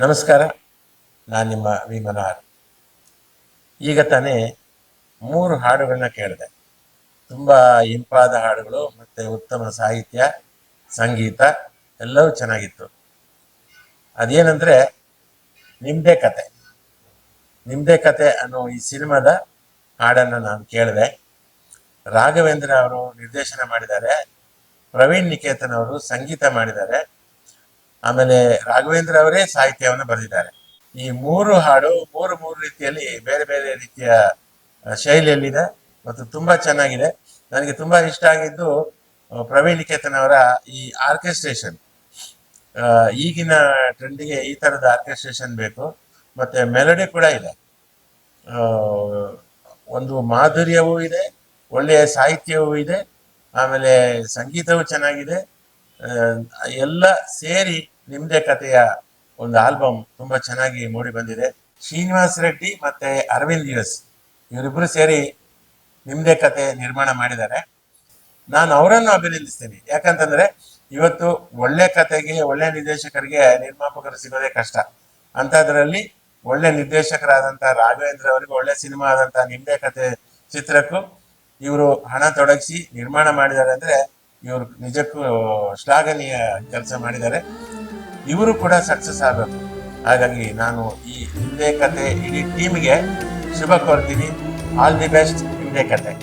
ನಮಸ್ಕಾರ, ನಾನು ನಿಮ್ಮ ವಿ ಮನೋಹರ್. ಈಗ ತಾನೇ 3 ಹಾಡುಗಳನ್ನ ಕೇಳಿದೆ. ತುಂಬ ಇಂಪಾದ ಹಾಡುಗಳು, ಮತ್ತು ಉತ್ತಮ ಸಾಹಿತ್ಯ, ಸಂಗೀತ ಎಲ್ಲವೂ ಚೆನ್ನಾಗಿತ್ತು. ಅದೇನೆಂದರೆ ನಿಮ್ಮದೇ ಕತೆ. ನಿಮ್ಮದೇ ಕತೆ ಅನ್ನೋ ಈ ಸಿನಿಮಾದ ಹಾಡನ್ನು ನಾನು ಕೇಳಿದೆ. ರಾಘವೇಂದ್ರ ಅವರು ನಿರ್ದೇಶನ ಮಾಡಿದ್ದಾರೆ, ಪ್ರವೀಣ್ ನಿಕೇತನ್ ಅವರು ಸಂಗೀತ ಮಾಡಿದ್ದಾರೆ, ಆಮೇಲೆ ರಾಘವೇಂದ್ರ ಅವರೇ ಸಾಹಿತ್ಯವನ್ನು ಬರೆದಿದ್ದಾರೆ. ಈ 3 ಹಾಡು ಮೂರು ರೀತಿಯಲ್ಲಿ ಬೇರೆ ಬೇರೆ ರೀತಿಯ ಶೈಲಿಯಲ್ಲಿದೆ ಮತ್ತು ತುಂಬಾ ಚೆನ್ನಾಗಿದೆ. ನನಗೆ ತುಂಬಾ ಇಷ್ಟ ಆಗಿದ್ದು ಪ್ರವೀಣ್ ನಿಕೇತನ್ ಅವರ ಈ ಆರ್ಕೆಸ್ಟ್ರೇಷನ್. ಈಗಿನ ಟ್ರೆಂಡಿಗೆ ಈ ತರದ ಆರ್ಕೆಸ್ಟ್ರೇಷನ್ ಬೇಕು, ಮತ್ತೆ ಮೆಲೋಡಿ ಕೂಡ ಇದೆ. ಒಂದು ಮಾಧುರ್ಯವೂ ಇದೆ, ಒಳ್ಳೆಯ ಸಾಹಿತ್ಯವೂ ಇದೆ, ಆಮೇಲೆ ಸಂಗೀತವೂ ಚೆನ್ನಾಗಿದೆ. ಎಲ್ಲ ಸೇರಿ ನಿಮ್ಮದೇ ಕಥೆಯ ಒಂದು ಆಲ್ಬಮ್ ತುಂಬಾ ಚೆನ್ನಾಗಿ ಮೂಡಿ ಬಂದಿದೆ. ಶ್ರೀನಿವಾಸ್ ರೆಡ್ಡಿ ಮತ್ತೆ ಅರವಿಂದ್ ಯುಎಸ್ ಇವರಿಬ್ರು ಸೇರಿ ನಿಮ್ಮದೇ ಕತೆ ನಿರ್ಮಾಣ ಮಾಡಿದ್ದಾರೆ. ನಾನು ಅವರನ್ನು ಅಭಿನಂದಿಸ್ತೇನೆ. ಯಾಕಂತಂದ್ರೆ ಇವತ್ತು ಒಳ್ಳೆ ಕತೆಗೆ, ಒಳ್ಳೆ ನಿರ್ದೇಶಕರಿಗೆ ನಿರ್ಮಾಪಕರು ಸಿಗೋದೇ ಕಷ್ಟ. ಅಂಥದ್ರಲ್ಲಿ ಒಳ್ಳೆ ನಿರ್ದೇಶಕರಾದಂತಹ ರಾಘವೇಂದ್ರ ಅವರಿಗೂ ಒಳ್ಳೆ ಸಿನಿಮಾ ಆದಂತಹ ನಿಮ್ಮದೇ ಕತೆ ಚಿತ್ರಕ್ಕೂ ಇವರು ಹಣ ತೊಡಗಿಸಿ ನಿರ್ಮಾಣ ಮಾಡಿದ್ದಾರೆ ಅಂದ್ರೆ ಇವರು ನಿಜಕ್ಕೂ ಶ್ಲಾಘನೀಯ ಕೆಲಸ ಮಾಡಿದ್ದಾರೆ. ಇವರು ಕೂಡ ಸಕ್ಸಸ್ ಆಗಬೇಕು. ಹಾಗಾಗಿ ನಾನು ಈ ನಿಮ್ಮದೇ ಕತೆ ಇಡೀ ಟೀಮ್ಗೆ ಶುಭ ಕೋರ್ತೀನಿ. ಆಲ್ ದಿ ಬೆಸ್ಟ್, ನಿಮ್ಮದೇ ಕತೆ.